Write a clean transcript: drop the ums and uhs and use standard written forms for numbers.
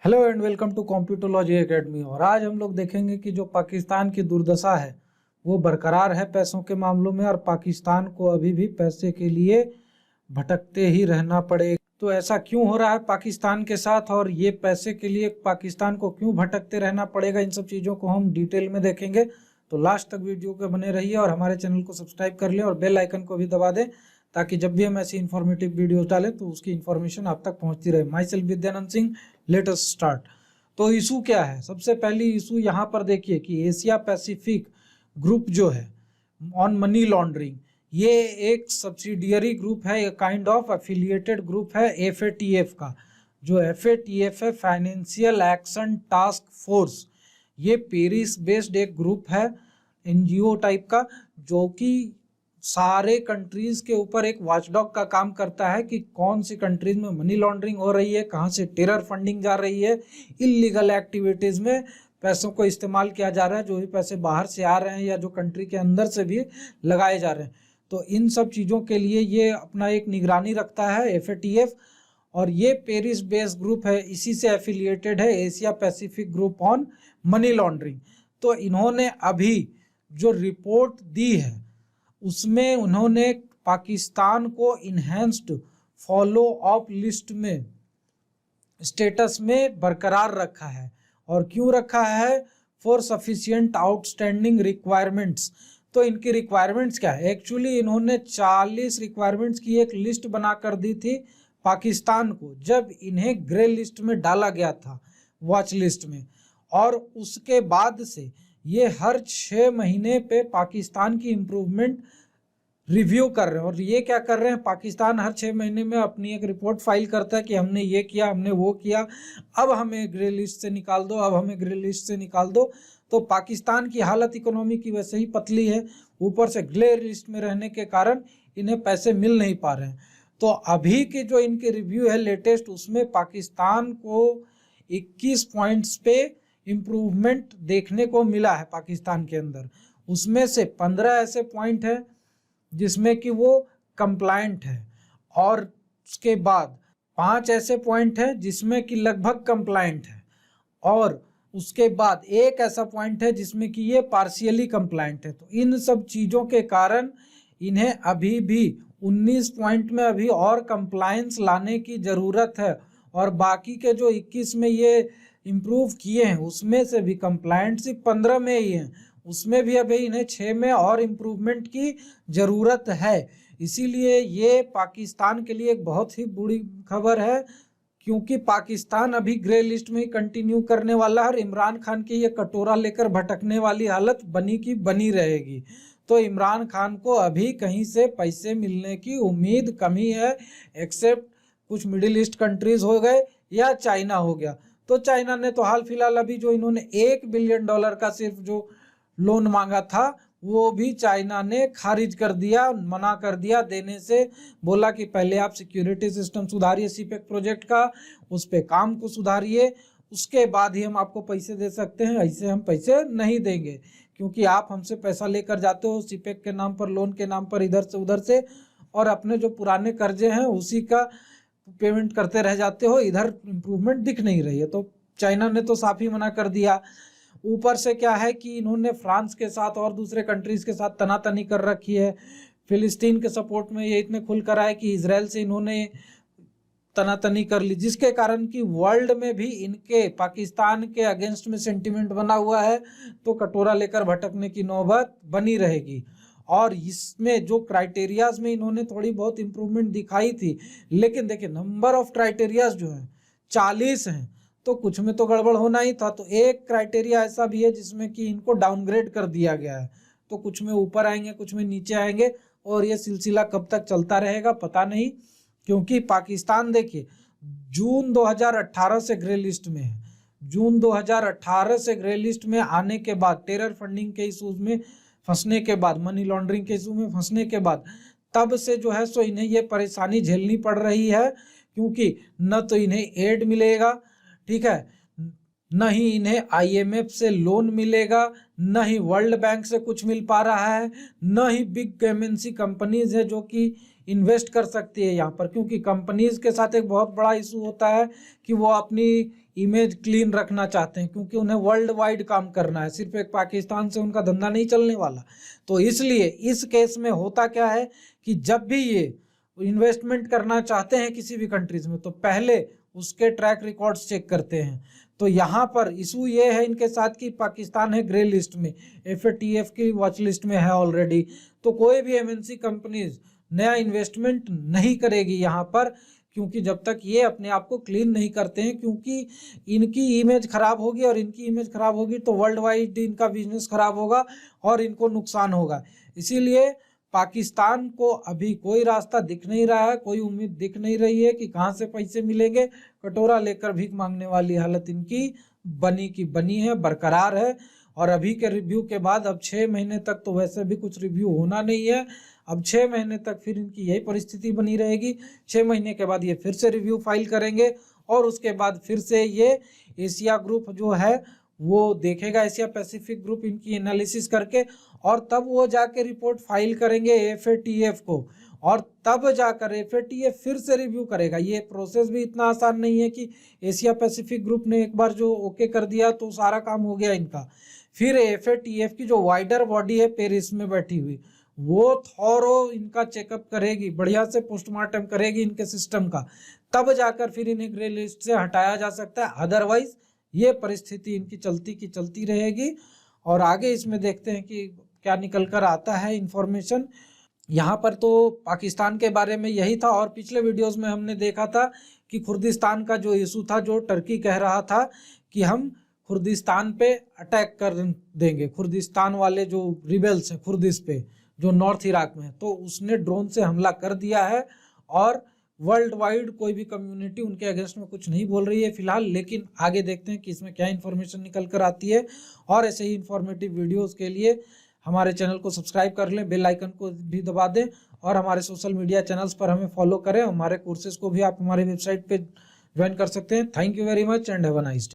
Hello and welcome to Computerology academy. और आज हम लोग देखेंगे कि जो पाकिस्तान की दुर्दशा है वो बरकरार है पैसों के मामलों में, और पाकिस्तान को अभी भी पैसे के लिए भटकते ही रहना पड़ेगा। तो ऐसा क्यों हो रहा है पाकिस्तान के साथ, और ये पैसे के लिए पाकिस्तान को क्यों भटकते रहना पड़ेगा, इन सब चीज़ों को हम डिटेल में देखेंगे। तो लास्ट तक वीडियो के बने रहिए और हमारे चैनल को सब्सक्राइब कर लें और बेल आइकन को भी दबा दें, ताकि जब भी हम ऐसी इन्फॉर्मेटिव वीडियोस डालें तो उसकी इन्फॉर्मेशन आप तक पहुंचती रहे। My self Vidyanand Singh, let us start. तो इशू क्या है? सबसे पहली इशू यहाँ पर देखिए कि एशिया पैसिफिक ग्रुप जो है ऑन मनी लॉन्ड्रिंग, ये एक सब्सिडियरी ग्रुप है, एक काइंड ऑफ एफिलिएटेड ग्रुप है FATF का। जो FATF है, फाइनेंशियल एक्शन टास्क फोर्स, ये पेरिस बेस्ड एक ग्रुप है, NGO टाइप का, जो कि सारे कंट्रीज के ऊपर एक वॉचडॉग का काम करता है कि कौन सी कंट्रीज में मनी लॉन्ड्रिंग हो रही है, कहाँ से टेरर फंडिंग जा रही है, इलीगल एक्टिविटीज में पैसों को इस्तेमाल किया जा रहा है, जो भी पैसे बाहर से आ रहे हैं या जो कंट्री के अंदर से भी लगाए जा रहे हैं। तो इन सब चीज़ों के लिए ये अपना एक निगरानी रखता है FATF, और ये पेरिस बेस्ड ग्रुप है, इसी से एफिलिएटेड है, Asia Pacific group on money laundering. तो इन्होंने अभी जो रिपोर्ट दी है उसमें उन्होंने पाकिस्तान को इन्हेंस्ड फॉलो अप लिस्ट में स्टेटस में बरकरार रखा है। और क्यों रखा है? For sufficient outstanding requirements. तो इनकी रिक्वायरमेंट्स क्या है? एक्चुअली इन्होंने 40 रिक्वायरमेंट्स की एक लिस्ट बना कर दी थी पाकिस्तान को, जब इन्हें ग्रे लिस्ट में डाला गया था, वॉच लिस्ट में। और उसके बाद से ये हर 6 महीने पे पाकिस्तान की इम्प्रूवमेंट रिव्यू कर रहे हैं। और ये क्या कर रहे हैं? पाकिस्तान हर 6 महीने में अपनी एक रिपोर्ट फाइल करता है कि हमने ये किया, हमने वो किया, अब हमें ग्रे लिस्ट से निकाल दो, अब हमें ग्रे लिस्ट से निकाल दो। तो पाकिस्तान की हालत इकोनॉमी की वैसे ही पतली है, ऊपर से ग्रे लिस्ट में रहने के कारण इन्हें पैसे मिल नहीं पा रहे हैं। तो अभी की जो इनकी रिव्यू है लेटेस्ट, उसमें पाकिस्तान को 21 पॉइंट्स पे इम्प्रूवमेंट देखने को मिला है पाकिस्तान के अंदर। उसमें से 15 ऐसे पॉइंट है जिसमें कि वो कंप्लायंट है, और उसके बाद 5 ऐसे पॉइंट है जिसमें कि लगभग कंप्लायंट है, और उसके बाद एक ऐसा पॉइंट है जिसमें कि ये पार्शियली कंप्लायंट है। तो इन सब चीज़ों के कारण इन्हें अभी भी 19 पॉइंट में अभी और कंप्लायंस लाने की ज़रूरत है। और बाकी के जो 21 में ये इम्प्रूव किए हैं उसमें से भी कंप्लायंट सिर्फ 15 में ही हैं, उसमें भी अभी इन्हें 6 में और इम्प्रूवमेंट की ज़रूरत है। इसीलिए ये पाकिस्तान के लिए एक बहुत ही बुरी खबर है, क्योंकि पाकिस्तान अभी ग्रे लिस्ट में ही कंटिन्यू करने वाला है, और इमरान खान की ये कटोरा लेकर भटकने वाली हालत बनी की बनी रहेगी। तो इमरान खान को अभी कहीं से पैसे मिलने की उम्मीद कम ही है, एक्सेप्ट कुछ मिडिल ईस्ट कंट्रीज हो गए या चाइना हो गया। तो चाइना ने तो हाल फिलहाल अभी जो इन्होंने $1 बिलियन का सिर्फ जो लोन मांगा था, वो भी चाइना ने खारिज कर दिया, मना कर दिया देने से। बोला कि पहले आप सिक्योरिटी सिस्टम सुधारिए सीपेक प्रोजेक्ट का, उस पे काम को सुधारिए, उसके बाद ही हम आपको पैसे दे सकते हैं, ऐसे हम पैसे नहीं देंगे, क्योंकि आप हमसे पैसा लेकर जाते हो सीपेक के नाम पर, लोन के नाम पर, इधर से उधर से, और अपने जो पुराने कर्जे हैं उसी का पेमेंट करते रह जाते हो, इधर इम्प्रूवमेंट दिख नहीं रही है। तो चाइना ने तो साफ ही मना कर दिया। ऊपर से क्या है कि इन्होंने फ्रांस के साथ और दूसरे कंट्रीज़ के साथ तनातनी कर रखी है। फिलिस्तीन के सपोर्ट में ये इतने खुल कर आए कि इजराइल से इन्होंने तनातनी कर ली, जिसके कारण कि वर्ल्ड में भी इनके पाकिस्तान के अगेंस्ट में सेंटिमेंट बना हुआ है। तो कटोरा लेकर भटकने की नौबत बनी रहेगी। और इसमें जो क्राइटेरियाज में इन्होंने थोड़ी बहुत इम्प्रूवमेंट दिखाई थी, लेकिन देखिए नंबर ऑफ क्राइटेरियाज जो हैं 40 हैं, तो कुछ में तो गड़बड़ होना ही था। तो एक क्राइटेरिया ऐसा भी है जिसमें कि इनको डाउनग्रेड कर दिया गया है। तो कुछ में ऊपर आएंगे, कुछ में नीचे आएंगे, और ये सिलसिला कब तक चलता रहेगा पता नहीं। क्योंकि पाकिस्तान देखिए जून 2018 से ग्रे लिस्ट में है। जून 2018 से ग्रे लिस्ट में आने के बाद, टेरर फंडिंग के इशूज में फंसने के बाद, मनी लॉन्ड्रिंग के इशू में फंसने के बाद, तब से जो है सो इन्हें ये परेशानी झेलनी पड़ रही है। क्योंकि न तो इन्हें एड मिलेगा, ठीक है, न ही इन्हें IMF से लोन मिलेगा, न ही वर्ल्ड बैंक से कुछ मिल पा रहा है, न ही बिग MNC कंपनीज है जो कि इन्वेस्ट कर सकती है यहाँ पर, क्योंकि कंपनीज के साथ एक बहुत बड़ा इशू होता है कि वो अपनी इमेज क्लीन रखना चाहते हैं, क्योंकि उन्हें वर्ल्ड वाइड काम करना है, सिर्फ एक पाकिस्तान से उनका धंधा नहीं चलने वाला। तो इसलिए इस केस में होता क्या है कि जब भी ये इन्वेस्टमेंट करना चाहते हैं किसी भी कंट्रीज में, तो पहले उसके ट्रैक रिकॉर्ड्स चेक करते हैं। तो यहाँ पर इशू ये है इनके साथ कि पाकिस्तान है ग्रे लिस्ट में, FATF की वॉच लिस्ट में है ऑलरेडी। तो कोई भी MNC कंपनीज नया इन्वेस्टमेंट नहीं करेगी यहाँ पर, क्योंकि जब तक ये अपने आप को क्लीन नहीं करते हैं, क्योंकि इनकी इमेज खराब होगी, और इनकी इमेज खराब होगी तो वर्ल्ड वाइड इनका बिजनेस खराब होगा और इनको नुकसान होगा। इसीलिए पाकिस्तान को अभी कोई रास्ता दिख नहीं रहा है, कोई उम्मीद दिख नहीं रही है कि कहाँ से पैसे मिलेंगे। कटोरा लेकर भीख मांगने वाली हालत इनकी बनी की बनी है, बरकरार है। और अभी के रिव्यू के बाद अब 6 महीने तक तो वैसे भी कुछ रिव्यू होना नहीं है, अब 6 महीने तक फिर इनकी यही परिस्थिति बनी रहेगी। 6 महीने के बाद ये फिर से रिव्यू फाइल करेंगे, और उसके बाद फिर से ये एशिया ग्रुप जो है वो देखेगा, एशिया पैसिफिक ग्रुप, इनकी एनालिसिस करके, और तब वो जाके रिपोर्ट फाइल करेंगे FATF को, और तब जाकर FATF फिर से रिव्यू करेगा। ये प्रोसेस भी इतना आसान नहीं है कि एशिया पैसिफिक ग्रुप ने एक बार जो ओके कर दिया तो सारा काम हो गया इनका। फिर FATF की जो वाइडर बॉडी है पेरिस में बैठी हुई, वो थॉरो इनका चेकअप करेगी, बढ़िया से पोस्टमार्टम करेगी इनके सिस्टम का, तब जाकर फिर इन्हें ग्रे लिस्ट से हटाया जा सकता है। अदरवाइज ये परिस्थिति इनकी चलती की चलती रहेगी। और आगे इसमें देखते हैं कि क्या निकल कर आता है इंफॉर्मेशन। यहाँ पर तो पाकिस्तान के बारे में यही था, और पिछले वीडियोस में हमने देखा था कि खुर्दिस्तान का जो इशू था, जो टर्की कह रहा था कि हम खुर्दिस्तान पे अटैक कर देंगे, खुर्दिस्तान वाले जो रिबेल्स हैं खुर्दिस पे, जो नॉर्थ इराक में है, तो उसने ड्रोन से हमला कर दिया है। और वर्ल्ड वाइड कोई भी कम्युनिटी उनके अगेंस्ट में कुछ नहीं बोल रही है फिलहाल, लेकिन आगे देखते हैं कि इसमें क्या इन्फॉर्मेशन निकल कर आती है। और ऐसे ही इन्फॉर्मेटिव वीडियोस के लिए हमारे चैनल को सब्सक्राइब कर लें, बेल आइकन को भी दबा दें, और हमारे सोशल मीडिया चैनल्स पर हमें फॉलो करें। हमारे कोर्सेज को भी आप हमारे वेबसाइट पे ज्वाइन कर सकते हैं। Thank you very much and have a nice day.